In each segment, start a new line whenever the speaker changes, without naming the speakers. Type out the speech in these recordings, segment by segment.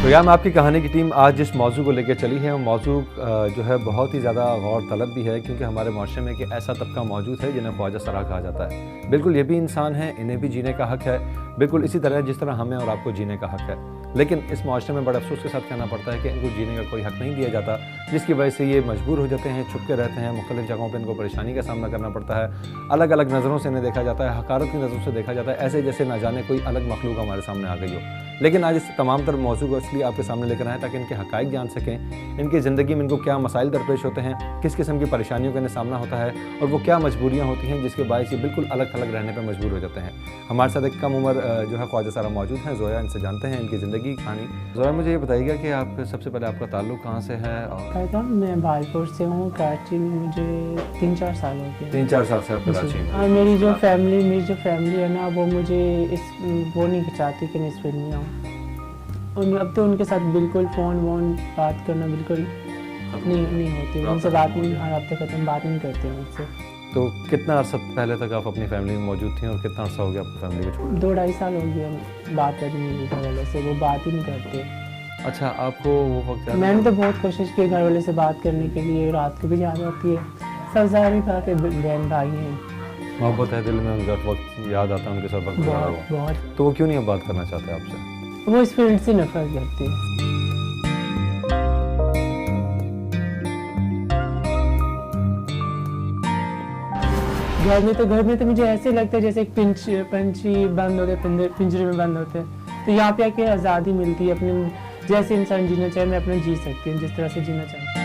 तो यहाँ आपकी कहानी की टीम आज जिस मौजू को लेकर चली है वो मौजू जो है बहुत ही ज़्यादा गौर तलब भी है, क्योंकि हमारे माशरे में एक ऐसा तबका मौजूद है जिन्हें ख्वाजा सरा कहा जाता है। बिल्कुल ये भी इंसान है, इन्हें भी जीने का हक़ है, बिल्कुल इसी तरह जिस तरह हमें और आपको जीने का हक़ है। लेकिन इस माशरे में बड़े अफसोस के साथ कहना पड़ता है कि इनको जीने का कोई हक़ नहीं दिया जाता, जिसकी वजह से ये मजबूर हो जाते हैं, छुप के रहते हैं, मुख्तलिफ़ जगहों पर इनको परेशानी का सामना करना पड़ता है। अलग अलग नज़रों से इन्हें देखा जाता है, हकारत की नज़रों से देखा जाता है, ऐसे जैसे ना जाने कोई अलग मखलूक हमारे सामने आ गई हो। लेकिन आज इस तमाम तर मौजू को इसलिए आपके सामने लेकर आए ताकि इनके हक़ाइक़ जान सकें, इनकी ज़िंदगी में इनको क्या मसाइल दरपेश होते हैं, किस किस्म की परेशानियों का इन्हें सामना होता है और वो क्या मजबूरियाँ होती हैं जिसके बायस ये बिल्कुल अलग थलग रहने पर मजबूर हो जाते हैं। हमारे साथ एक कम उम्र जो है ख्वाजा सरा मौजूद हैं, ज़ोया, इनसे जानते हैं इनकी ज़िंदगी की कहानी। ज़ोया, मुझे ये बताइएगा कि आप सबसे पहले आपका ताल्लुक़ कहाँ से है? और
मैं भालपुर से हूँ, कराची में मुझे 3-4 साल हो गए।
3-4 साल से आप कराची में?
और मेरी जो फैमिली है ना, वो मुझे वो नहीं चाहती कि मैं इस फील्ड में आऊँ। अब तो उनके साथ बिल्कुल फ़ोन बात करना बिल्कुल नहीं होती, उनसे बात नहीं, हर हफ्ते ख़त्म बात नहीं करते मुझसे।
तो कितना अर्सा पहले तक आप अपनी फैमिली में मौजूद थी और कितना अर्सा हो गया आपकी फैमिली को छोड़?
2-2.5 साल हो गया बात करनी मेरे घर वाले से, वो बात ही नहीं करते।
अच्छा, आपको वो वक्त?
मैंने तो बहुत कोशिश की घर वाले से बात करने के लिए, रात को भी याद आती है, सब ज़ाहिर कहा कि बहन भाई हैं,
मोहब्बत है दिल में, उनका वक्त याद आता है, उनके साथ वक्त गुजारा हुआ।
बहुत।
तो वो क्यों नहीं अब बात करना चाहते आपसे?
वो इस फील्ड से नफरत करती है। घर में तो मुझे ऐसे लगता है जैसे एक पंछी बंद होते, पिंजरे में बंद होते हैं। तो यहाँ पे आके आज़ादी मिलती है, अपने जैसे इंसान जीना चाहे मैं अपना जी सकती हूँ, जिस तरह से जीना चाहूँ।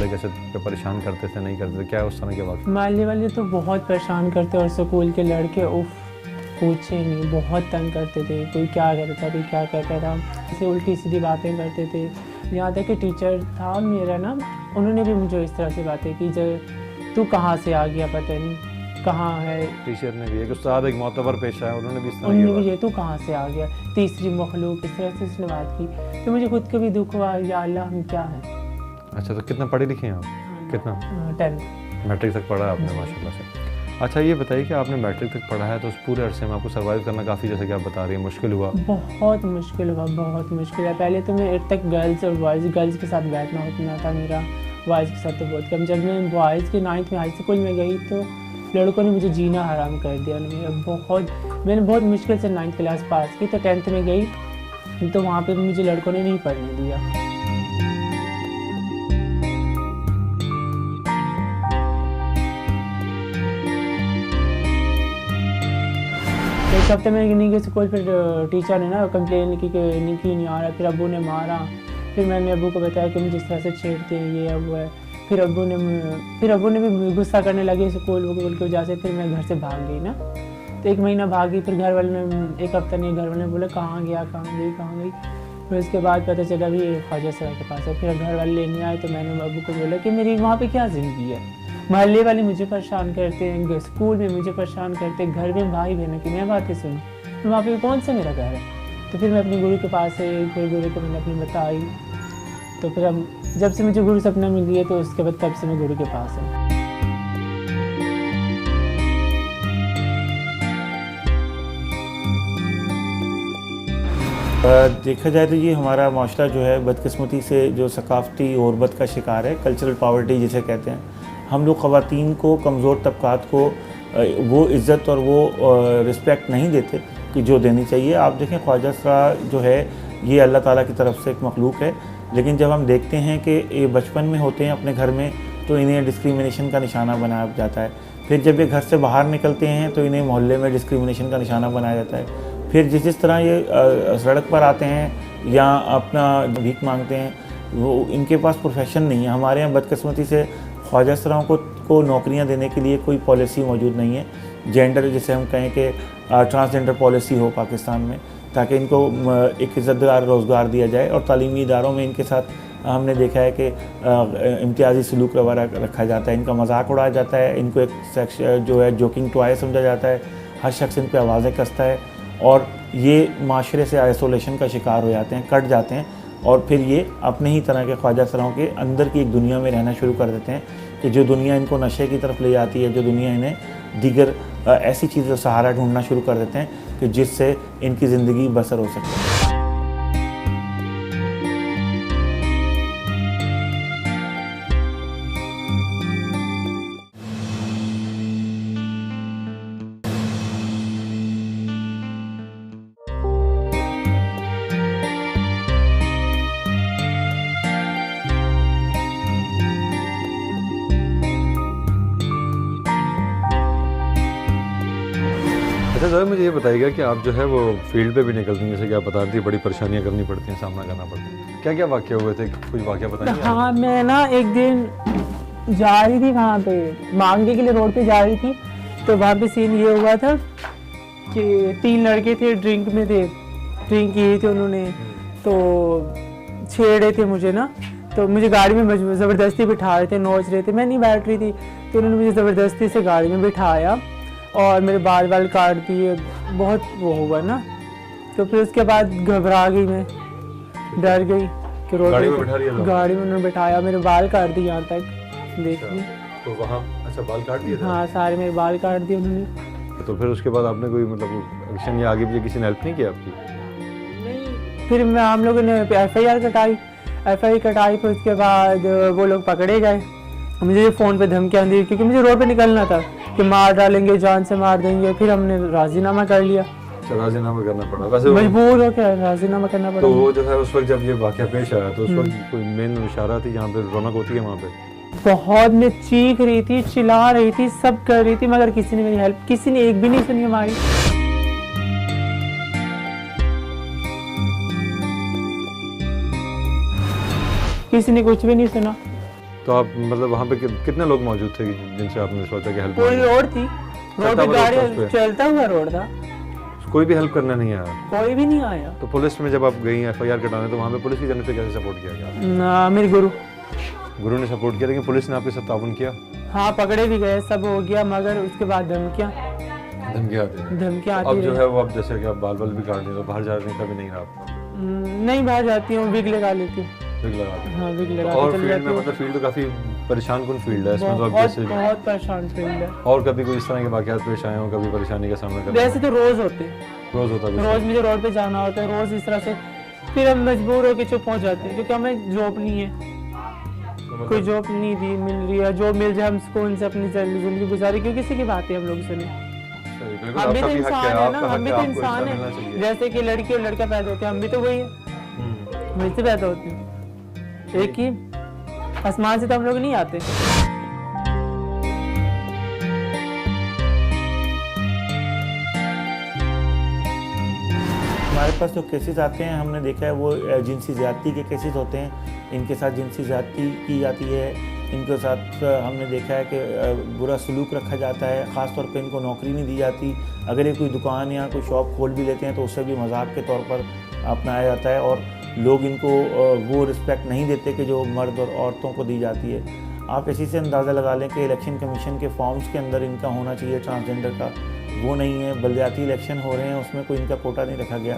कैसे परेशान करते थे, नहीं करते थे, क्या उस समय के वक्त?
मालने वाले तो बहुत परेशान करते, और स्कूल के लड़के उफ पूछे नहीं, बहुत तंग करते थे। कोई क्या कहता था, कोई क्या कहता था, ऐसे उल्टी सीधी बातें करते थे। यहाँ तक कि टीचर था मेरा ना, उन्होंने भी मुझे इस तरह से बातें की, जब तू कहाँ से आ गया, पता नहीं कहाँ है।
टीचर ने भी एक उस्ताद, एक मोतबर पेशा है, उन्होंने भी इस तरह
उन्होंने भी तू कहाँ से आ गया, तीसरी मखलूक, इस तरह से उसने बात की। तो मुझे खुद को भी दुख हुआ, या अल्लाह हम क्या है।
अच्छा, तो कितना पढ़ी लिखी हैं आप? कितना?
10
मैट्रिक तक पढ़ा है आपने, माशाल्लाह से। अच्छा, ये बताइए कि आपने मैट्रिक तक पढ़ा है तो उस पूरे अरसे में आपको सर्वाइव करना काफ़ी, जैसे कि आप बता रही हैं, मुश्किल हुआ?
बहुत मुश्किल हुआ, बहुत मुश्किल है। पहले तो मैं 8 तक गर्ल्स और गर्ल्स के साथ बैठना होता था मेरा, बॉयज़ के साथ तो बहुत कम। जब मैं बॉयज़ के 9th में हाई स्कूल में गई तो लड़कों ने मुझे जीना हराम कर दिया। मैंने बहुत मुश्किल से 9th क्लास पास की, तो 10th में गई तो वहाँ पर मुझे लड़कों ने नहीं पढ़ने दिया। एक हफ्ते में नहीं गई स्कूल, फिर टीचर ने ना कंप्लेन की कि नहीं आ रहा, फिर अब्बू ने मारा। फिर मैंने अब्बू को बताया कि मुझे इस तरह से छेड़ते हैं, ये अब है। फिर अब्बू ने भी गुस्सा करने लगे स्कूल की वजह से। फिर मैं घर से भाग गई ना, तो 1 महीना भागी। फिर घर वाले ने, 1 हफ्ता नहीं, घर वाले ने बोला कहाँ गई। फिर उसके बाद पता चला भी ख्वाजा सरा के पास है। फिर घर वाले लेने आए तो मैंने अब्बू को बोला कि मेरी वहाँ पे क्या ज़िंदगी है, मोहल्ले वाले मुझे परेशान करते हैं, स्कूल में मुझे परेशान करते हैं, घर में भाई बहनों की मैं बातें सुनी, तो वहाँ पे कौन सा मेरा घर है। तो फिर मैं अपने गुरु के पास से, फिर गुरु को मैंने अपनी बताई। तो फिर अब जब से मुझे गुरु सपना मिल गया तो उसके बाद तब से मैं गुरु के पास हूँ।
देखा जाए तो ये हमारा माशरा जो है बदकिस्मती से जो सकाफ़ती ग़ुरबत का शिकार है, कल्चरल पॉवर्टी जिसे कहते हैं। हम लोग ख़वातीन को, कमज़ोर तबक़ात को वो इज़्ज़त और वो रिस्पेक्ट नहीं देते कि जो देनी चाहिए। आप देखें, ख्वाजा सरा जो है ये अल्लाह ताला की तरफ से एक मखलूक है, लेकिन जब हम देखते हैं कि ये बचपन में होते हैं अपने घर में तो इन्हें डिस्क्रिमिनेशन का निशाना बनाया जाता है। फिर जब ये घर से बाहर निकलते हैं तो इन्हें मोहल्ले में डिस्क्रिमिनेशन का निशाना बनाया जाता है। फिर जिस तरह ये सड़क पर आते हैं या अपना भीख मांगते हैं, वो इनके पास प्रोफेशन नहीं है। हमारे यहाँ बदकिस्मती से ख्वाजा सराओं को नौकरियाँ देने के लिए कोई पॉलिसी मौजूद नहीं है। जेंडर जिसे हम कहें कि ट्रांसजेंडर पॉलिसी हो पाकिस्तान में, ताकि इनको एक इज़्ज़तदार रोज़गार दिया जाए। और तालीमी इदारों में इनके साथ हमने देखा है कि इम्तियाज़ी सलूक रवा रखा जाता है, इनका मजाक उड़ाया जाता है, इनको एक सेक्स जो है जोकिंग टॉय समझा जाता है, हर शख्स इन पर आवाज़ें कसता है और ये माशरे से आइसोलेशन का शिकार हो जाते हैं, कट जाते हैं और फिर ये अपने ही तरह के ख्वाजा सराओं के अंदर की एक दुनिया में रहना शुरू कर देते हैं। कि जो दुनिया इनको नशे की तरफ ले जाती है, जो दुनिया इन्हें दीगर ऐसी चीज़ों का सहारा ढूंढना शुरू कर देते हैं कि जिससे इनकी ज़िंदगी बसर हो सके।
अच्छा ज़रा मुझे ये बताइएगा कि आप जो है वो फील्ड पे भी निकलती हैं, जैसे कि आप बता रही थी बड़ी परेशानियाँ करनी पड़ती हैं, सामना करना पड़ता है, क्या क्या वाक़या हुए थे, कुछ वाक़या बताइए।
हाँ, मैं ना एक दिन जा रही थी वहाँ पे मांगने के लिए, रोड पे जा रही थी, तो वहाँ पे सीन ये हुआ था कि 3 लड़के थे, ड्रिंक में थे, ड्रिंक की थी उन्होंने, तो छेड़े थे मुझे ना, तो मुझे गाड़ी में ज़बरदस्ती बिठा रहे थे, नोच रहे थे, मैं नहीं बैठ रही थी, तो उन्होंने मुझे ज़बरदस्ती से गाड़ी में बिठाया और मेरे बाल काट दिए, बहुत वो हुआ ना। तो फिर उसके बाद घबरा गई, मैं डर गई कि रोड
गाड़ी में बिठा लिया था?
गाड़ी में उन्होंने बिठाया, मेरे बाल काट दिए यहाँ तक, देखिए।
तो वहाँ अच्छा बाल काट दिए थे?
हाँ, सारे मेरे बाल काट दिए उन्होंने।
तो फिर उसके बाद आपने कोई मतलब एक्शन या आगे भी किसी ने हेल्प नहीं किया आपकी?
नहीं, फिर हम लोगों ने FIR कटाई, फिर उसके बाद वो लोग पकड़े गए। मुझे फ़ोन पे धमकियाँ दी क्योंकि मुझे रोड पे निकलना था कि मार डालेंगे, जान से मार देंगे। फिर हमने राजीनामा कर लिया,
राजीनामा करना पड़ा वैसे
मजबूर हो क्या राजीनामा करना पड़ा।
तो वो जो है उस वक्त जब ये वाक़या पेश आया तो उस वक्त कोई मेन इशारा थी जहाँ पे रौनक होती है वहाँ पे?
बहुत मैं चीख रही थी, चिल्ला रही थी, सब कर रही थी, मगर किसी ने मेरी हेल्प, किसी ने एक भी नहीं सुनी हमारी। किसी ने कुछ भी नहीं सुना।
तो आप मतलब वहाँ पे कितने लोग मौजूद थे जिनसे आपने सोचा कि हेल्प?
पूरी रोड थी, रोड पे गाड़ी, चलता हुआ रोड था,
कोई भी हेल्प करने नहीं आया?
कोई भी नहीं आया।
तो पुलिस में जब आप गई FIR कटाने तो वहाँ पे पुलिस की जानब से कैसे सपोर्ट किया गया?
ना, मेरे
गुरु ने सपोर्ट किया, लेकिन पुलिस ने आपके साथ ताउन किया?
हाँ, पकड़े भी गए, सब हो गया, मगर उसके बाद धमकियाँ
अब
आती
जो है वो अब जैसे कि आप बाल भी काट दिए तो बाहर जाने का भी नहीं रहा आपको?
नहीं, बाहर जाती हूँ, विग लगा लेती हूँ।
विग लगाते हैं?
हाँ, विग
तो
लगा
और
के चल
फील्ड
जाती
में
हूँ।
मतलब फील्ड तो काफ़ी परेशान कुन फील्ड है इसमें, तो अब
बहुत
जैसे
बहुत परेशान फील्ड है।
और कभी कोई इस तरह के वाक़यात पेश आए हो, कभी परेशानी का सामना करना?
वैसे तो रोज होते,
रोज़ होता है?
रोज मुझे रोड पे जाना होता है, रोज इस तरह से। फिर हम मजबूर होकर चुप हो जाते हैं क्योंकि हमें जॉब नहीं है, कोई जॉब नहीं दी मिल रही है। जॉब मिल जाए हम सुकून से अपनी जिंदगी गुजारे, क्योंकि किसी की बातें हम लोग सुने। हम भी तो इंसान है ना, हम भी तो इंसान है, जैसे कि लड़की और लड़का पैदा होते हैं, हम भी तो वही है, वैसे पैदा होते हैं, एक ही आसमान से तो हम लोग नहीं आते।
हमारे पास जो केसेस आते हैं हमने देखा है वो जिनसी ज़्यादती के केसेस होते हैं। इनके साथ जिनसी ज़्यादती की जाती है, इनके साथ हमने देखा है कि बुरा सलूक रखा जाता है, ख़ास तौर पे इनको नौकरी नहीं दी जाती। अगर ये कोई दुकान या कोई शॉप खोल भी लेते हैं तो उससे भी मजाक के तौर पर अपनाया जाता है और लोग इनको वो रिस्पेक्ट नहीं देते कि जो मर्द और औरतों को दी जाती है। आप इसी से अंदाज़ा लगा लें कि इलेक्शन कमीशन के फॉर्म्स के अंदर इनका होना चाहिए ट्रांसजेंडर का, वो नहीं है। बलदियाती इलेक्शन हो रहे हैं उसमें कोई इनका कोटा नहीं रखा गया।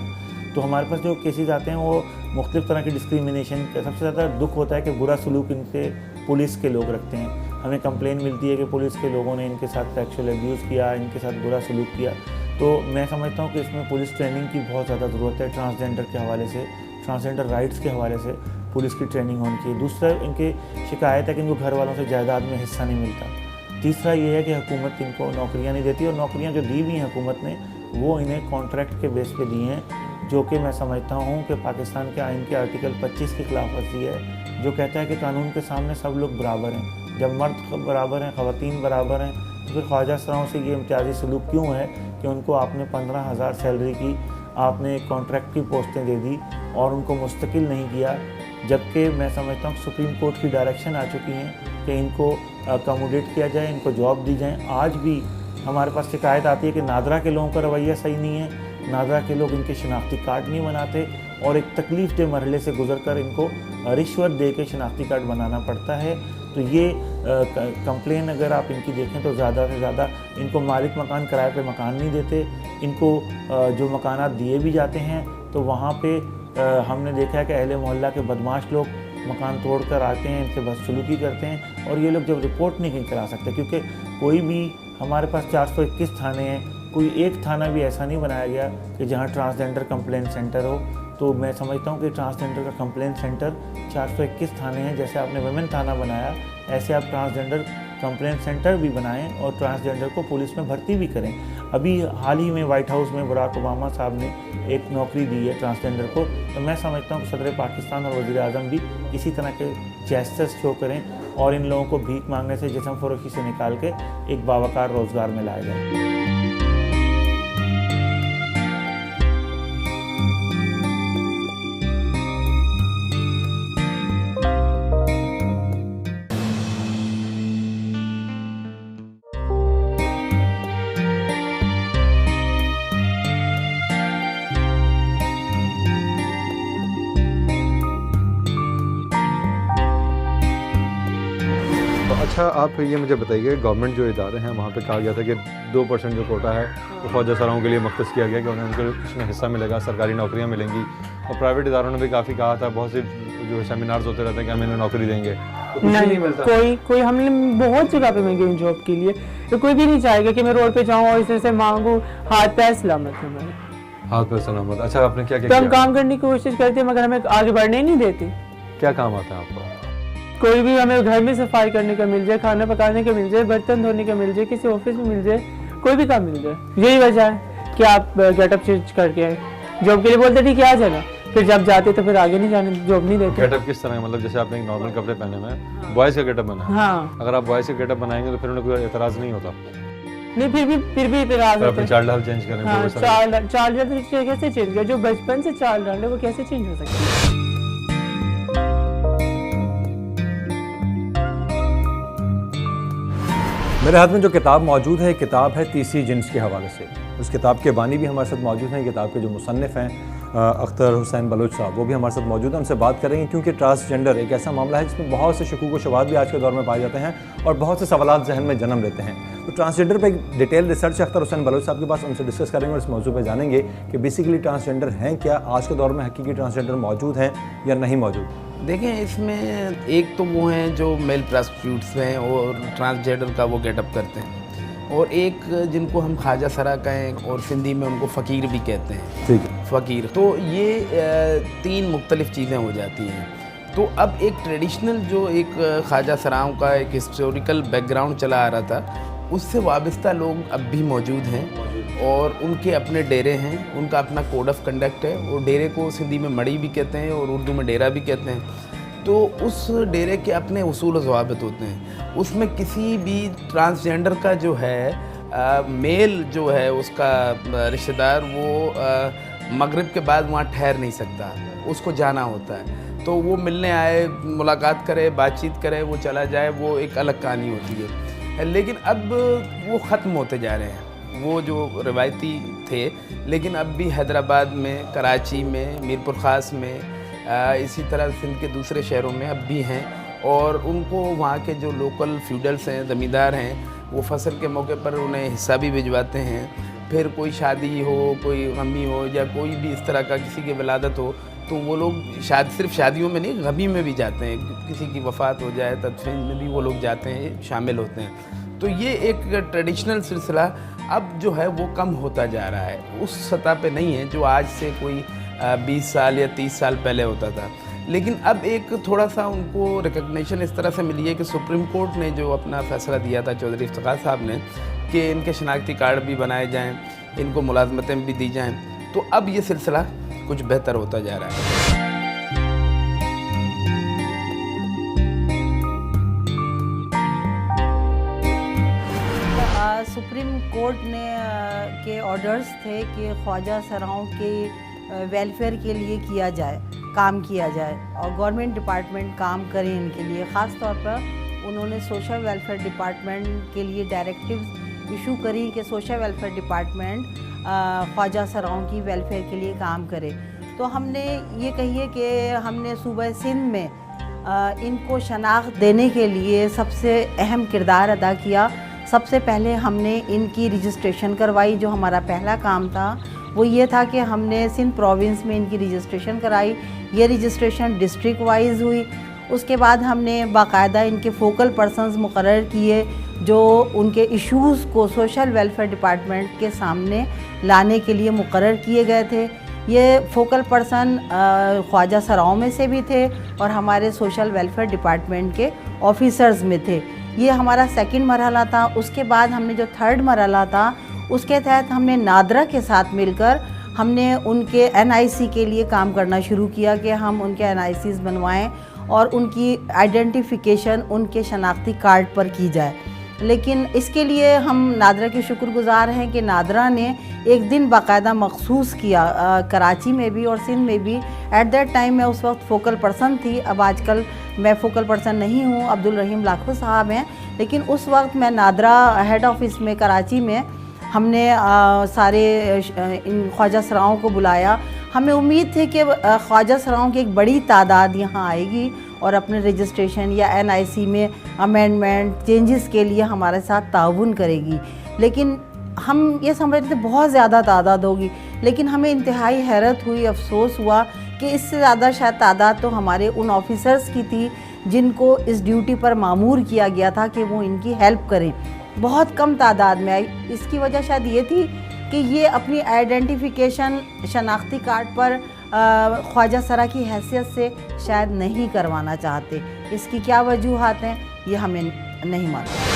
तो हमारे पास जो केसेस आते हैं वो मुख्तलिफ़ तरह की डिस्क्रिमिनेशन का। सबसे ज़्यादा दुख होता है कि बुरा सलूक इनके पुलिस के लोग रखते हैं। हमें कंप्लेन मिलती है कि पुलिस के लोगों ने इनके साथ सेक्सुअल अब्यूज़ किया, इनके साथ बुरा सलूक किया। तो मैं समझता हूँ कि इसमें पुलिस ट्रेनिंग की बहुत ज़्यादा ज़रूरत है। ट्रांसजेंडर के हवाले से, ट्रांसजेंडर राइट्स के हवाले से पुलिस की ट्रेनिंग होनी चाहिए। दूसरा, इनकी शिकायत है कि इनको घर वालों से जायदाद में हिस्सा नहीं मिलता। तीसरा ये है कि हुकूमत इनको नौकरियां नहीं देती, और नौकरियां जो दी हुई हैं हुकूमत ने वो इन्हें कॉन्ट्रैक्ट के बेस पे दी हैं, जो कि मैं समझता हूँ कि पाकिस्तान के आइन के आर्टिकल 25 की खिलाफ वर्जी है, जो कहता है कि कानून के सामने सब लोग बराबर हैं। जब मर्द बराबर हैं, ख़वातीन बराबर हैं, तो फिर ख्वाजा सराओं से ये इम्तियाजी सलूक क्यों है कि उनको आपने 15,000 सैलरी की, आपने कॉन्ट्रैक्ट की पोस्टें दे दी और उनको मुस्तकिल नहीं किया। जबकि मैं समझता हूँ सुप्रीम कोर्ट की डायरेक्शन आ चुकी हैं कि इनको अकोमोडेट किया जाए, इनको जॉब दी जाए। आज भी हमारे पास शिकायत आती है कि नादरा के लोगों का रवैया सही नहीं है, नादरा के लोग इनके शनाख्ती कार्ड नहीं बनाते और एक तकलीफ दे मरहले से गुजरकर इनको रिश्वत दे के शनाख्ती कार्ड बनाना पड़ता है। तो ये कंप्लेन अगर आप इनकी देखें तो ज़्यादा से ज़्यादा इनको मालिक मकान किराए पे मकान नहीं देते। इनको जो मकानात दिए भी जाते हैं तो वहाँ पे हमने देखा है कि अहले मोहल्ला के बदमाश लोग मकान तोड़ कर आते हैं, इनके बदसलूकी करते हैं, और ये लोग जब रिपोर्ट नहीं करा सकते, क्योंकि कोई भी हमारे पास 421 थाने हैं, कोई एक थाना भी ऐसा नहीं बनाया गया कि जहाँ ट्रांसजेंडर कंप्लेंट सेंटर हो। तो मैं समझता हूँ कि ट्रांसजेंडर का कंप्लेंट सेंटर 421 थाने हैं, जैसे आपने वुमेन थाना बनाया, ऐसे आप ट्रांसजेंडर कंप्लेंट सेंटर भी बनाएं और ट्रांसजेंडर को पुलिस में भर्ती भी करें। अभी हाल ही में वाइट हाउस में बराक ओबामा साहब ने एक नौकरी दी है ट्रांसजेंडर को, तो मैं समझता हूँ कि सदर पाकिस्तान और वज़ीर आज़म भी इसी तरह के जेस्चर्स शो करें और इन लोगों को भीख मांगने से, जिस्म फरोशी से निकाल के एक बावकार रोज़गार में लाया जाए।
अच्छा, आप ये मुझे बताइए, गवर्नमेंट जो इदारे हैं वहाँ पे कहा गया था कि 2% जो कोटा है वो ख्वाजा सराओं के लिए मख्तस किया गया कि उन्हें उनको उसमें हिस्सा मिलेगा, सरकारी नौकरियाँ मिलेंगी। और प्राइवेट इदारों ने भी काफ़ी कहा था, बहुत से जो सेमिनार्स होते रहते हैं कि हम इन्हें नौकरी देंगे, तो कुछ नहीं मिलता।
कोई हमने बहुत जगह पे मैं गई जॉब के लिए, तो कोई भी नहीं चाहेगा कि मैं रोड पे जाऊँ और इस से मांगूँ। हाथ पैर सलामत है मेरे,
हाथ पैर सलामत। अच्छा, आपने क्या क्या
तो हम
किया?
काम करने की कोशिश करते हैं मगर हमें आगे बढ़ने नहीं देते।
क्या काम आता है आपको?
कोई भी हमें घर में सफाई करने का मिल जाए, खाना पकाने का मिल जाए, बर्तन धोने का मिल जाए, किसी ऑफिस में मिल जाए, कोई भी काम मिल जाए। यही वजह है कि आप गेटअप चेंज करके आए। जॉब के लिए बोलते ठीक है आ जाना, फिर जब जाते तो फिर आगे नहीं जाने, जॉब नहीं देते।
गेटअप किस तरह है? मतलब जैसे आपने एक नॉर्मल कपड़े पहने हुए हैं, बॉयज़ का गेटअप बना है।
हाँ,
अगर आप बॉयज़ का गेटअप बनाएंगे तो फिर उन्हें कोई एतराज़ नहीं होता।
नहीं फिर भी इतराज होता
अपने
है।
चाल ढाल चेंज करें।
हाँ, चाल कैसे चेंज किया? जो बचपन से चाल डाल है वो कैसे चेंज हो सकता है?
मेरे हाथ में जो किताब मौजूद है, किताब है तीसरी जिन्स के हवाले से। उस किताब के बानी भी हमारे साथ मौजूद हैं। किताब के जो मुसन्निफ़ हैं अख्तर हुसैन बलोच साहब, वो भी हमारे साथ मौजूद हैं। उनसे बात करेंगे क्योंकि ट्रांसजेंडर एक ऐसा मामला है जिसमें बहुत से शकूक व शुबहात भी आज के दौर में पाए जाते हैं और बहुत से सवालात जहन में जन्म लेते हैं। तो ट्रांसजेंडर पे एक डिटेल रिसर्च अख्तर हुसैन बलोच साहब के पास, उनसे डिस्कस करेंगे और इस मौजू पे जानेंगे कि बेसिकली ट्रांसजेंडर हैं क्या, आज के दौर में हकीकी ट्रांसजेंडर मौजूद हैं या नहीं मौजूद।
देखें, इसमें एक तो वो हैं जो मेल प्रोस्टिट्यूट्स हैं और ट्रांसजेंडर का वो गेटअप करते हैं, और एक जिनको हम ख्वाजा सरा कहें और सिंधी में उनको फ़कीर भी कहते हैं।
ठीक है,
फ़कीर। तो ये 3 मुख्तलिफ़ चीज़ें हो जाती हैं। तो अब एक ट्रेडिशनल जो एक ख्वाजा सराओं का एक हिस्टोरिकल बैकग्राउंड चला आ रहा था, उससे वाबस्ता लोग अब भी मौजूद हैं और उनके अपने डेरे हैं, उनका अपना कोड ऑफ कंडक्ट है। और डेरे को सिंधी में मड़ी भी कहते हैं और उर्दू में डेरा भी कहते हैं। तो उस डेरे के अपने उसूल ज़वाबित होते हैं। उसमें किसी भी ट्रांसजेंडर का जो है मेल जो है उसका रिश्तेदार, वो मगरिब के बाद वहाँ ठहर नहीं सकता, उसको जाना होता है। तो वो मिलने आए, मुलाकात करे, बातचीत करे, वो चला जाए, वो एक अलग कहानी होती है। लेकिन अब वो ख़त्म होते जा रहे हैं, वो जो रिवायती थे। लेकिन अब भी हैदराबाद में, कराची में, मीरपुर ख़ास में, इसी तरह सिंध के दूसरे शहरों में अब भी हैं। और उनको वहाँ के जो लोकल फ्यूडल्स हैं, ज़मींदार हैं, वो फसल के मौके पर उन्हें हिस्सा भी भिजवाते हैं। फिर कोई शादी हो, कोई गमी हो या कोई भी इस तरह का किसी की विलादत हो, तो वो लोग सिर्फ शादियों में नहीं, गमी में भी जाते हैं। किसी की वफ़ात हो जाए, तदफीन में भी वो लोग जाते हैं, शामिल होते हैं। तो ये एक ट्रेडिशनल सिलसिला अब जो है वो कम होता जा रहा है, उस सतह पे नहीं है जो आज से कोई 20 साल या 30 साल पहले होता था। लेकिन अब एक थोड़ा सा उनको रिकग्निशन इस तरह से मिली है कि सुप्रीम कोर्ट ने जो अपना फ़ैसला दिया था चौधरी इफ्तिखार साहब ने, कि इनके शनाख्ती कार्ड भी बनाए जाएं, इनको मुलाजमतें भी दी जाएं, तो अब ये सिलसिला कुछ बेहतर होता जा रहा है।
सुप्रीम कोर्ट ने के ऑर्डर्स थे कि ख्वाजा सराओं के वेलफेयर के लिए काम किया जाए और गवर्नमेंट डिपार्टमेंट काम करें इनके लिए। ख़ास तौर पर उन्होंने सोशल वेलफेयर डिपार्टमेंट के लिए डायरेक्टिव्स इशू करी कि social welfare department Khwaja Sarao की वेलफेयर के लिए काम करे। तो हमने ये कहिए कि हमने सूबा सिंध में इनको शनाख्त देने के लिए सबसे अहम किरदार अदा किया। सबसे पहले हमने इनकी रजिस्ट्रेशन करवाई। जो हमारा पहला काम था वो ये था कि हमने सिंध प्रोविंस में इनकी रजिस्ट्रेशन कराई। ये रजिस्ट्रेशन डिस्ट्रिक्ट वाइज हुई उसके बाद हमने बाकायदा इनके फोकल पर्सनस मुकर्रर किए जो उनके इश्यूज़ को सोशल वेलफेयर डिपार्टमेंट के सामने लाने के लिए मुकर्रर किए गए थे। ये फोकल पर्सन ख्वाजा सराओं में से भी थे और हमारे सोशल वेलफेयर डिपार्टमेंट के ऑफिसर्स में थे। ये हमारा सेकंड मरहला था। उसके बाद हमने जो थर्ड मरहला था उसके तहत हमने नादरा के साथ मिलकर हमने उनके NIC के लिए काम करना शुरू किया कि हम उनके NICs बनवाएं और उनकी आइडेंटिफिकेशन उनके शनाख्ती कार्ड पर की जाए। लेकिन इसके लिए हम नादरा के शुक्रगुज़ार हैं कि नादरा ने एक दिन बाकायदा मखसूस किया, कराची में भी और सिंध में भी। एट दैट टाइम मैं उस वक्त फोकल पर्सन थी, अब आजकल मैं फोकल पर्सन नहीं हूँ, अब्दुल रहीम लाखो साहब हैं। लेकिन उस वक्त मैं नादरा हेड ऑफिस में कराची में हमने सारे इन ख्वाजा सराओं को बुलाया। हमें उम्मीद थी कि ख्वाजा सराओं की एक बड़ी तादाद यहाँ आएगी और अपने रजिस्ट्रेशन या NIC में अमेंडमेंट चेंजेस के लिए हमारे साथ ताउन करेगी। लेकिन हम ये समझ रहे थे बहुत ज़्यादा तादाद होगी, लेकिन हमें इंतहाई हैरत हुई, अफसोस हुआ कि इससे ज़्यादा शायद तादाद तो हमारे उन ऑफिसर्स की थी जिनको इस ड्यूटी पर मामूर किया गया था कि वो इनकी हेल्प करें। बहुत कम तादाद में आई। इसकी वजह शायद ये थी कि ये अपनी आइडेंटिफिकेशन शनाख्ती कार्ड पर ख्वाजा सरा की हैसियत से शायद नहीं करवाना चाहते। इसकी क्या वजूहात हैं ये हमें नहीं मालूम।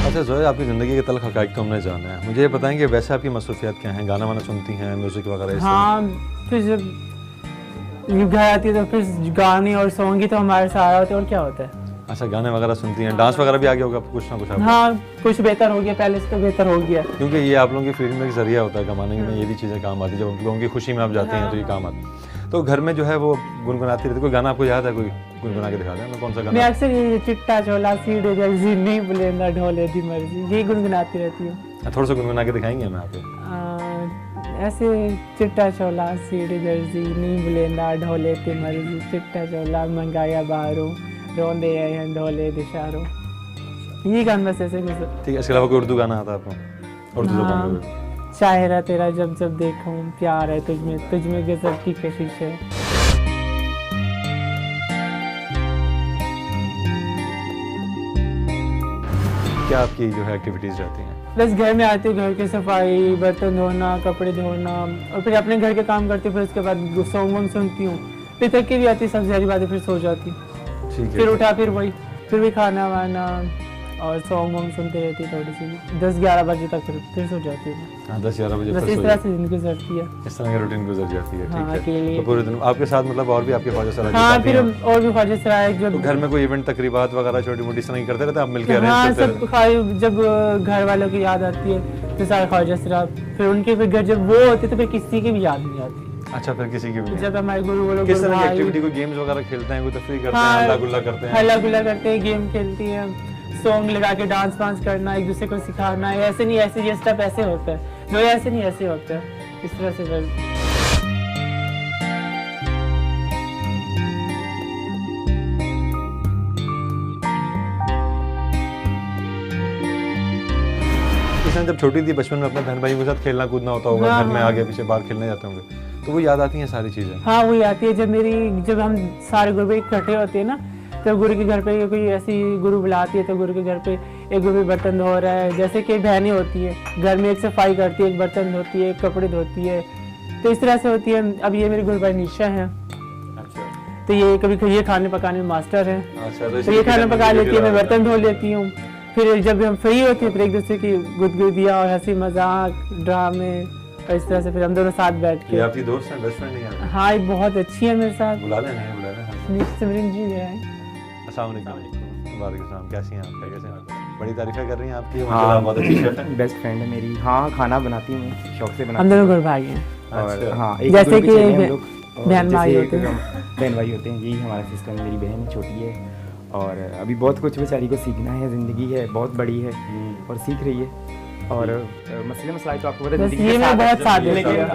अच्छा ज़ोया, आपकी ज़िंदगी के तल्ख़ हक़ाइक़ तो हमने जाना है। मुझे ये बताएं कि वैसे आपकी मसरूफ़ियत क्या हैं? गाना वाना सुनती हैं, म्यूज़िक वगैरह इस तरह?
हाँ, फिर जब घर आती है तो फिर गाने और सॉन्ग ही तो हमारे सहारा होते हैं, और क्या होता है।
अच्छा, गाने वगैरह सुनती हैं, डांस वगैरह भी आ गया होगा कुछ ना कुछ आपको?
हाँ, कुछ बेहतर हो गया, पहले से तो बेहतर हो गया।
क्योंकि ये आप लोगों की फील्ड में एक ज़रिया होता है कमाने में, ये भी चीज़ें काम आती है। जब लोगों की खुशी में आप जाते हैं तो ये काम आती है। तो घर में जो है वो गुनगुनाती रहती है। कोई गाना आपको याद है? कोई गुनगुना के दिखा दें। मैं कौन सा
मैं
गाना?
अक्सर ये चिट्टा चोला सीढ़े जल्दी नहीं बुलेंदा ढोले दी मर्जी, ये गुनगुनाती रहती हूँ।
थोड़ा सा गुनगुना के दिखाएंगे हमें आप?
ऐसे चिट्टा चोला सीढ़े जर्जी नहीं बुलेंदा ढोले दी मर्जी, चिट्टा चोला मंगाया बाहरों रोंदे हैं ढोले दिशारो। ये गाना बस ऐसे कुछ।
ठीक है, इसके अलावा कोई उर्दू गाना आता है आपको? उर्दू ज़ुबान में?
चाहेरा तेरा जब जब देखूं, प्यार है तुझ में गजब की कशिश है।
क्या आपकी जो है एक्टिविटीज़ रहती हैं?
बस घर में आते घर की सफाई, बर्तन धोना, कपड़े धोना, और फिर अपने घर के काम करती, फिर उसके बाद सॉन्ग वॉन्ग सुनती हूँ, फिर थक के भी आती, सब सारी बातें फिर सो जाती,
ठीक है।
फिर उठा फिर भी खाना वाना और सॉन्ग वॉन्ग सुनते रहती थोड़ी सी, 10-11 बजे तक फिर सो जाती है।
हाँ, 10-11 बजे
बस
फिर
इस
सो
तरह
जाती
से जिंदगी गुजरती है।
है। इस तरह की रूटीन गुजर जाती है।
हाँ,
ठीक है।
अकेले।
तो पूरे दिन आपके साथ मतलब और भी आपके ख्वाजा सरा के
हाँ,
साथी
फिर
हैं?
और भी ख्वाजा सराय
तो
जब
घर में कोई इवेंट तकरीबात वगैरह छोटी मोटी तरह करते रहते हैं, आप मिलकर
हाँ,
अरेंज करते
सब
रहते
जब घर वालों की याद आती है तो सारे ख्वाजा सरा, फिर उनके फिर घर जब वो होते तो फिर किसी की भी याद नहीं आती।
हैं? अच्छा, फिर किसी की भी नहीं?
जब हमारे गुरु वो लोग
किस तरह की
गुरबाई-
एक्टिविटी, कोई गेम्स वगैरह खेलते हैं, कोई तफरीह करते हैं,
हाँ,
हल्ला गुल्ला करते हैं?
हल्ला गुल्ला करते हैं, गेम खेलती है, सॉन्ग लगा के डांस वांस करना, एक दूसरे को सिखाना है। ऐसे नहीं, ऐसे ये स्टेप ऐसे होता है, जो ऐसे नहीं ऐसे होता है, इस तरह से फिर
इसने जब छोटी थी बचपन में अपने बहन भाइयों के साथ खेलना कूदना होता होगा,
हाँ,
घर में
हाँ।
आगे पीछे बाहर खेलने जाते होंगे, तो वो याद आती हैं सारी चीज़ें?
हाँ, वही आती है। जब हम सारे गुरु इकट्ठे होते हैं ना, तो गुरु के घर पे कोई ऐसी गुरु बुलाती है, तो गुरु के घर पे एक गुरु बर्तन धो रहा है, जैसे कि बहनें होती है घर में, एक सफाई करती है, एक बर्तन धोती है, एक कपड़े धोती है, तो इस तरह से होती है। अब ये मेरी गुरु भाई निशा है,
अच्छा
तो ये कभी ये खाने पकाने में मास्टर है,
अच्छा।
तो ये खाना पका लेती है, मैं बर्तन धो लेती हूँ। फिर जब हम फ्री होते हैं फिर एक दूसरे की गुदगुदियाँ और हंसी मजाक ड्रामे, और इस तरह से फिर हम दोनों साथ बैठ
ये
के।
आपकी दोस्त है, बेस्ट फ्रेंड नहीं है?
हाँ, ये बहुत अच्छी है मेरे साथ,
बुला लेना।
सिमरन जी है।
अस्सलाम वालेकुम। वालेकुम सलाम। कैसी हैं आप? कैसे हैं? बड़ी तारीफें कर रही हैं आपकी।
हाँ,
माशाल्लाह बहुत अच्छी शेफ हैं।
बेस्ट फ्रेंड है मेरी। हाँ, खाना बनाती हूँ, शौक से बनाती
हम दोनों गुरु भाई हैं।
और
अच्छा।
हाँ, एक
जैसे
गुरु के
कि
चेले हैं हम लोग, और
बहन भाई
जैसे
होते हैं।
बहन भाई होते हैं, यही हमारा सिस्टम। मेरी बहन छोटी है और अभी बहुत कुछ बेचारी को सीखना है, ज़िंदगी है बहुत बड़ी है और सीख रही है। और मसले मसाइल तो आपको पता है
बस
ज़िंदगी
ये
के
मैं
साथ
बहुत
है,
साथ देती
लेकिन
हूँ।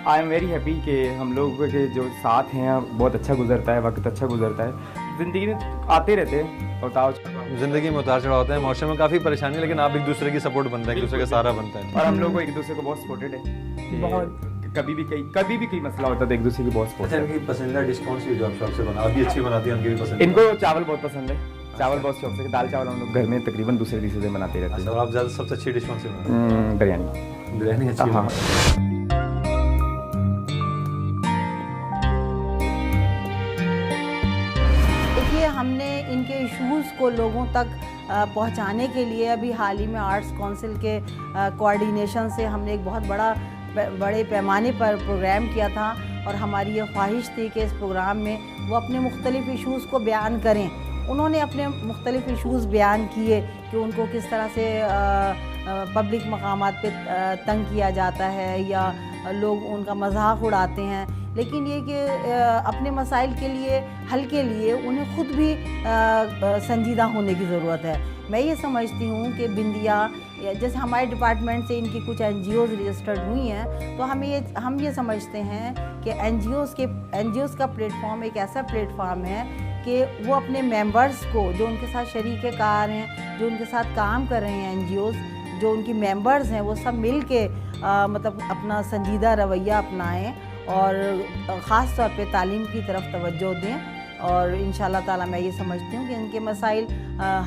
आई एम वेरी हैप्पी कि हम लोग के जो साथ हैं बहुत अच्छा गुजरता है, वक्त अच्छा गुजरता है। ज़िंदगी में आते रहते हैं और उतार चढ़ाव।
ज़िंदगी में उतार चढ़ाव होते हैं, माशरे में काफ़ी परेशानी है, लेकिन आप एक दूसरे की सपोर्ट बनते हैं, एक दूसरे का सहारा बनते हैं।
और हम लोग को एक दूसरे को बहुत सपोर्टेड है कि
बहुत।
कभी भी कोई मसला होता है तो एक दूसरे की बहुत सपोर्ट है।
इनकी पसंदीदा डिश कौन सी है जो आप शौक से बना, अभी अच्छी बनाती हैं, उनकी भी पसंद
इनको चावल बहुत पसंद है, चावल बहुत शौक से। दाल चावल हम लोग घर में तकरीबन दूसरे तीसरे दिन बनाते रहते
अच्छा, और आप ज़्यादा सबसे अच्छी डिश कौन सी बनाते हैं?
हैं। बिरयानी।
बिरयानी अच्छी
हाँ।
बनाते हैं।
देखिए, हमने इनके इश्यूज़ को लोगों तक पहुंचाने के लिए अभी हाल ही में आर्ट्स काउंसिल के कोऑर्डिनेशन से हमने एक बहुत बड़े पैमाने पर प्रोग्राम किया था और हमारी ये ख्वाहिश थी कि इस प्रोग्राम में वो अपने मुख्तलिफ़ इश्यूज़ को बयान करें। उन्होंने अपने मुख्तलिफ़ इश्यूज़ बयान किए कि उनको किस तरह से पब्लिक मकामात पे तंग किया जाता है या लोग उनका मजाक उड़ाते हैं, लेकिन ये कि अपने मसाइल के लिए हल के लिए उन्हें ख़ुद भी संजीदा होने की ज़रूरत है। मैं ये समझती हूँ कि बिंदिया जैसे हमारे डिपार्टमेंट से इनकी कुछ NGOs रजिस्टर्ड हुई हैं, तो हम ये समझते हैं कि NGOs का प्लेटफॉर्म एक ऐसा प्लेटफॉर्म है कि वो अपने मेंबर्स को, जो उनके साथ शरीक कार हैं, जो उनके साथ काम कर रहे हैं NGOs, जो उनकी मेंबर्स हैं, वो सब मिल के मतलब अपना संजीदा रवैया अपनाएं और ख़ास तौर पे तालीम की तरफ तवज्जो दें। और इंशाल्लाह ताला मैं ये समझती हूँ कि इनके मसाइल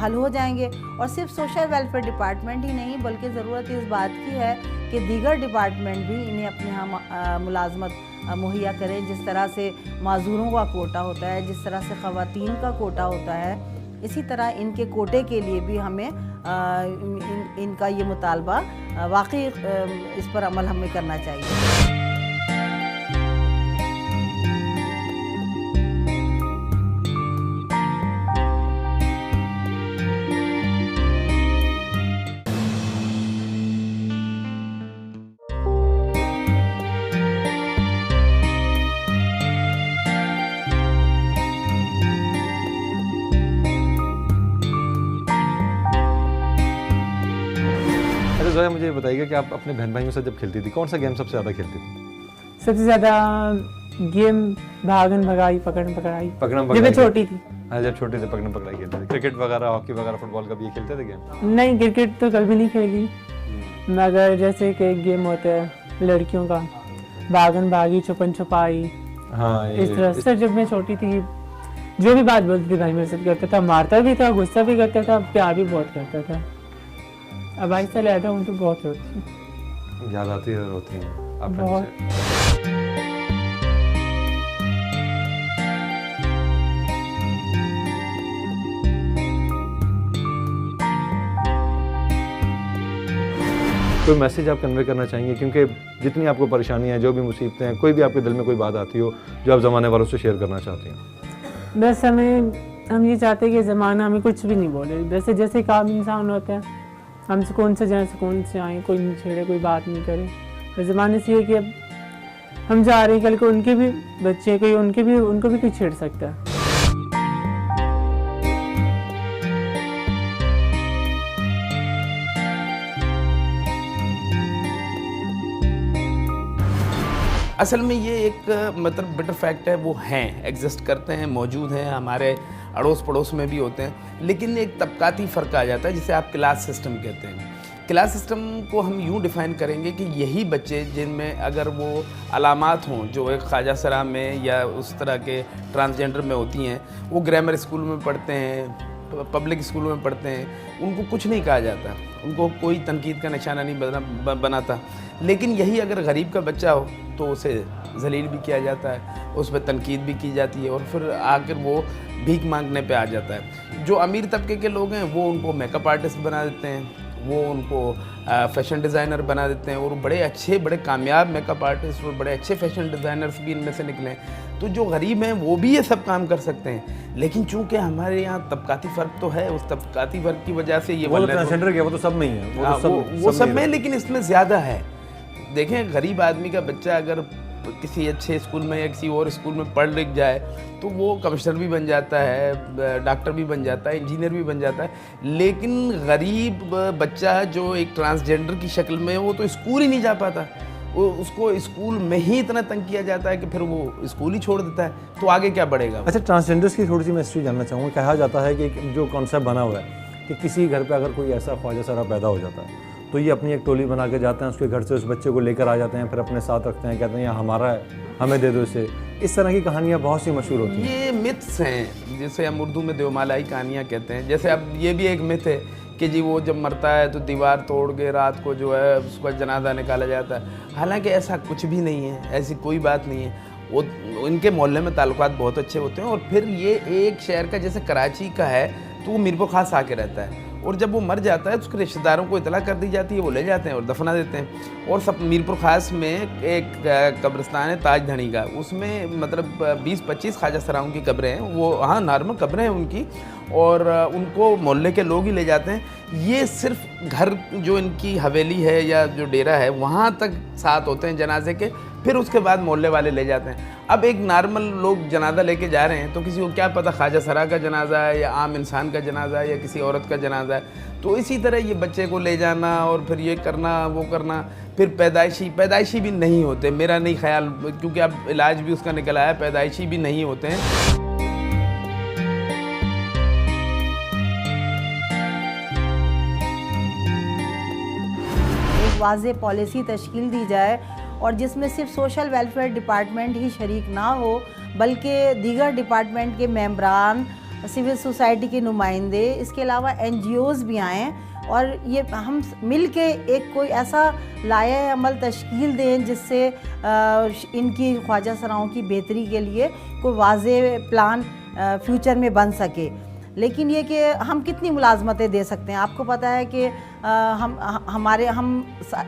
हल हो जाएंगे। और सिर्फ सोशल वेलफेयर डिपार्टमेंट ही नहीं, बल्कि ज़रूरत इस बात की है कि दीगर डिपार्टमेंट भी इन्हें अपने यहाँ मुलाजमत मुहैया करें। जिस तरह से माजूरों का कोटा होता है, जिस तरह से ख़वातीन का कोटा होता है, इसी तरह इनके कोटे के लिए भी हमें इनका ये मुतालबा वाकई इस पर अमल हमें करना चाहिए।
ज़ोया, मुझे बताइएगा कि आप अपने बहन भाइयों से जब खेलती थी, कौन सा गेम सबसे ज़्यादा खेलती थी?
सबसे ज़्यादा गेम भागन भगाई, पकड़न पकड़ाई,
पकड़म
जब मैं छोटी थी।
हाँ, जब छोटे थे पकड़म पकड़ाई खेलते थे। क्रिकेट वगैरह, हॉकी वगैरह, फुटबॉल, कभी ये खेलते थे गेम?
नहीं, क्रिकेट तो कभी नहीं खेली, मगर जैसे कि एक गेम होता है लड़कियों का, भागन भागी, छुपन छुपाई,
हाँ,
इस तरह से। जब मैं छोटी थी, जो भी बात बोलती थी भाई मेरे साथ करता था, मारता भी था, गुस्सा भी करता था, प्यार भी बहुत करता था। अब आहिस्ता लेता हूँ तो बहुत रोती हूँ,
याद आती है, रोती हैं आप
बहुत।
कोई मैसेज आप कन्वे करना चाहेंगे, क्योंकि जितनी आपको परेशानियाँ, जो भी मुसीबतें हैं, कोई भी आपके दिल में कोई बात आती हो जो आप ज़माने वालों से शेयर करना चाहती हैं?
बस हम ये चाहते हैं कि ज़माना हमें कुछ भी नहीं बोले। वैसे जैसे एक आम इंसान होता है, हम सुकून से जाएँ, सुकून से आएँ, कोई नहीं छेड़े, कोई बात नहीं करे। तो ज़माने से ये कि अब हम जा रहे हैं, कल को उनके भी बच्चे, कोई उनको भी कोई छेड़ सकता है।
असल में ये एक मतलब बिटर फैक्ट है, वो हैं, एग्जिस्ट करते हैं, मौजूद हैं, हमारे अड़ोस पड़ोस में भी होते हैं। लेकिन एक तबकाती फ़र्क आ जाता है, जिसे आप क्लास सिस्टम कहते हैं। क्लास सिस्टम को हम यूँ डिफ़ाइन करेंगे कि यही बच्चे जिनमें अगर वो अलामात हों जो एक ख्वाजा सरा में या उस तरह के ट्रांसजेंडर में होती हैं, वो ग्रामर स्कूल में पढ़ते हैं, पब्लिक स्कूलों में पढ़ते हैं, उनको कुछ नहीं कहा जाता, उनको कोई तनकीद का निशाना नहीं बनाता। लेकिन यही अगर गरीब का बच्चा हो तो उसे जलील भी किया जाता है, उस पर तनकीद भी की जाती है और फिर आकर वो भीख मांगने पे आ जाता है। जो अमीर तबके के लोग हैं वो उनको मेकअप आर्टिस्ट बना देते हैं, वो उनको फ़ैशन डिज़ाइनर बना देते हैं और बड़े अच्छे, बड़े कामयाब मेकअप आर्टिस्ट और बड़े अच्छे फ़ैशन डिज़ाइनर्स भी इनमें से निकले हैं। तो जो गरीब हैं वो भी ये सब काम कर सकते हैं, लेकिन चूंकि हमारे यहाँ तबकाती फ़र्क तो है, उस तबकाती फ़र्क की वजह से ये
ट्रांसजेंडर क्या, वो तो सब में ही है,
वो सब में, लेकिन इसमें ज़्यादा है। देखें, गरीब आदमी का बच्चा अगर किसी अच्छे स्कूल में या किसी और स्कूल में पढ़ लिख जाए तो वो कमिश्नर भी बन जाता है, डॉक्टर भी बन जाता है, इंजीनियर भी बन जाता है। लेकिन गरीब बच्चा जो एक ट्रांसजेंडर की शक्ल में है वो तो स्कूल ही नहीं जा पाता, वो उसको स्कूल में ही इतना तंग किया जाता है कि फिर वो स्कूल ही छोड़ देता है, तो आगे क्या बढ़ेगा।
अच्छा, ट्रांसजेंडर्स की थोड़ी सी मैं हिस्ट्री जानना चाहूँगा। कहा जाता है कि जो कॉन्सेप्ट बना हुआ है कि किसी घर पे अगर कोई ऐसा ख्वाजा सरा पैदा हो जाता है तो ये अपनी एक टोली बना के जाते हैं, उसके घर से उस बच्चे को लेकर आ जाते हैं, फिर अपने साथ रखते हैं, कहते हैं ये हमारा है, हमें दे दो इसे। इस तरह की कहानियाँ बहुत सी मशहूर होती हैं।
ये मिथ्स हैं, जैसे हम उर्दू में देवमालाई कहानियाँ कहते हैं। जैसे अब ये भी एक मिथ है कि जी वो जब मरता है तो दीवार तोड़ के रात को जो है उसका जनाजा निकाला जाता है। हालांकि ऐसा कुछ भी नहीं है, ऐसी कोई बात नहीं है। वो इनके मोहल्ले में ताल्लुकात बहुत अच्छे होते हैं। और फिर ये एक शहर का जैसे कराची का है तो वो मीरपुर खास आके रहता है, और जब वो मर जाता है तो उसके रिश्तेदारों को इतला कर दी जाती है, वो ले जाते हैं और दफना देते हैं। और सब मीरपुर खास में एक कब्रिस्तान है ताज धनी का, उसमें मतलब 20-25 ख्वाजा सराओं की कब्रें हैं। वो हाँ नॉर्मल कब्रें हैं उनकी, और उनको मोहल्ले के लोग ही ले जाते हैं। ये सिर्फ घर जो इनकी हवेली है या जो डेरा है वहाँ तक साथ होते हैं जनाजे के, फिर उसके बाद मोहल्ले वाले ले जाते हैं। अब एक नॉर्मल लोग जनाजा लेके जा रहे हैं तो किसी को क्या पता ख्वाजा सरा का जनाजा है या आम इंसान का जनाजा है या किसी औरत का जनाजा है। तो इसी तरह ये बच्चे को ले जाना और फिर ये करना वो करना, फिर पैदाइशी भी नहीं होते, मेरा नहीं ख्याल, क्योंकि अब इलाज भी उसका निकल आया, पैदाइशी भी नहीं होते हैं।
वाज़े पॉलिसी तश्कील दी जाए और जिसमें सिर्फ सोशल वेलफेयर डिपार्टमेंट ही शरीक ना हो बल्कि दीगर डिपार्टमेंट के मेंबरान, सिविल सोसाइटी के नुमाइंदे, इसके अलावा NGOs भी आएँ और ये हम मिल के एक कोई ऐसा लाया अमल तश्कील दें जिससे इनकी ख्वाजा सराओं की बेहतरी के लिए कोई वाज़े प्लान फ्यूचर में बन सके। लेकिन ये कि हम कितनी मुलाजमतें दे सकते हैं, आपको पता है कि हम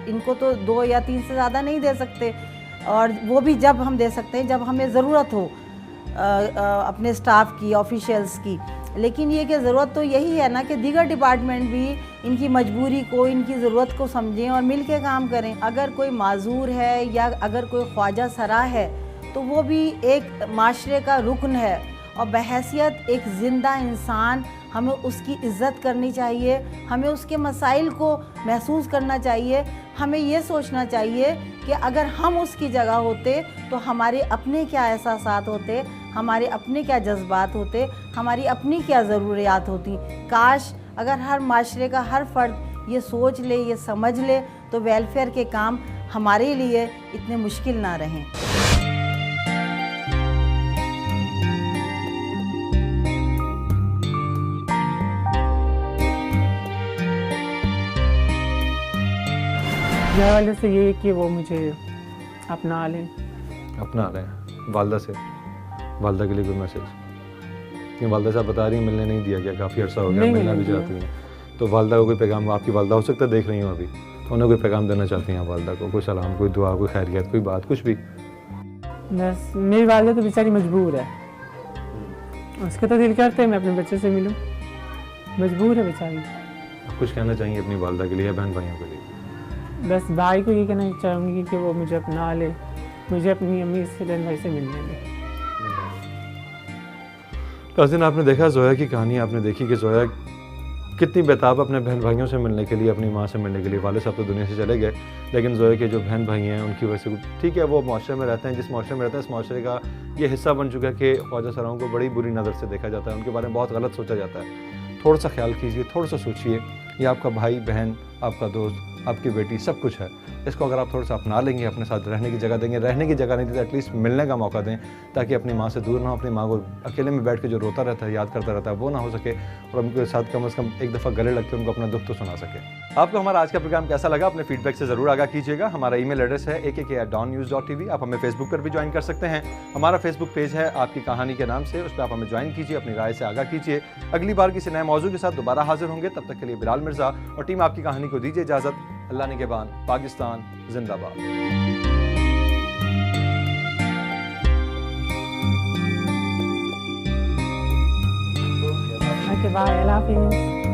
इनको तो 2 या 3 से ज़्यादा नहीं दे सकते, और वो भी जब हम दे सकते हैं जब हमें ज़रूरत हो अपने स्टाफ की, ऑफिशियल्स की। लेकिन ये कि ज़रूरत तो यही है ना कि दीगर डिपार्टमेंट भी इनकी मजबूरी को, इनकी ज़रूरत को समझें और मिल के काम करें। अगर कोई माजूर है या अगर कोई ख्वाजा सरा है तो वो भी एक माशरे का रुकन है और बहैसियत एक ज़िंदा इंसान हमें उसकी इज़्ज़त करनी चाहिए, हमें उसके मसाइल को महसूस करना चाहिए। हमें ये सोचना चाहिए कि अगर हम उसकी जगह होते तो हमारे अपने क्या एहसासात होते, हमारे अपने क्या जज्बात होते, हमारी अपनी क्या ज़रूरियात होती। काश अगर हर माशरे का हर फ़र्द ये सोच ले, ये समझ ले तो वेलफेयर के काम हमारे लिए इतने मुश्किल ना रहें।
घर वाले से ये है कि वो मुझे अपना लें।
अपना रहे हैं वालदा से, वालदा के लिए कोई मैसेज? कि वालदा साहब बता रही हैं मिलने नहीं दिया गया, काफ़ी अर्सा हो गया,
नहीं
मिलना भी
दिया।
चाहती हैं, तो वालदा को कोई पैगाम, आपकी वालदा हो सकता है देख रही हूँ अभी, तो उन्हें कोई पैगाम देना चाहती हैं वालदा को? कोई सलाम, कोई दुआ, कोई खैरियत, कोई बात, कुछ भी?
बस मेरी वालदा तो बेचारी मजबूर है, उसका तो दिल करता है मैं अपने बच्चे से मिलूं, मजबूर है बेचारी।
आप कुछ कहना चाहेंगे अपनी वालदा के लिए या बहन भाइयों के लिए?
बस भाई को ये कहना चाहूँगी कि वो मुझे अपना ले, मुझे अपनी अम्मी से बहन भाई से मिलने दे।
तो उस दिन आपने देखा जोया की कहानी, आपने देखी कि जोया कितनी बेताब अपने बहन भाइयों से मिलने के लिए, अपनी माँ से मिलने के लिए। वाले साहब तो दुनिया से चले गए, लेकिन जोया के जो बहन भाई हैं उनकी वजह से, ठीक है वो माशरे में रहते हैं, जिस माशरे में रहते हैं इस माशरे का ये हिस्सा बन चुका है कि ख्वाजा सराओं को बड़ी बुरी नज़र से देखा जाता है, उनके बारे में बहुत गलत सोचा जाता है। थोड़ा सा ख्याल कीजिए, थोड़ा सा सोचिए, ये आपका भाई बहन, आपका दोस्त, आपकी बेटी, सब कुछ है। इसको अगर आप थोड़ा सा अपना लेंगे, अपने साथ रहने की जगह देंगे, रहने की जगह नहीं दी तो एटलीस्ट मिलने का मौका दें, ताकि अपनी माँ से दूर ना हो, अपनी माँ को अकेले में बैठ के जो रोता रहता है, याद करता रहता है, वो ना हो सके, और उनके साथ कम से कम एक दफ़ा गले लग के उनको अपना दुख तो सुना सके। आपको हमारा आज का प्रोग्राम कैसा लगा अपने फीडबैक से ज़रूर आगाह कीजिएगा। हमारा ईमेल एड्रेस है akk@dawnnews.tv। आप हमें फेसबुक पर भी ज्वाइन कर सकते हैं, हमारा फेसबुक पेज है आपकी कहानी के नाम से, उस पर आप हमें ज्वाइन कीजिए, अपनी राय से आगाह कीजिए। अगली बार किसी नए मौजू के साथ दोबारा हाजिर होंगे, तब तक के लिए बिलाल मिर्ज़ा और टीम आपकी कहानी को दीजिए इजाज़त। अल्लाह निगहबान, पाकिस्तान जिंदाबाद।
Okay, bye. I love you.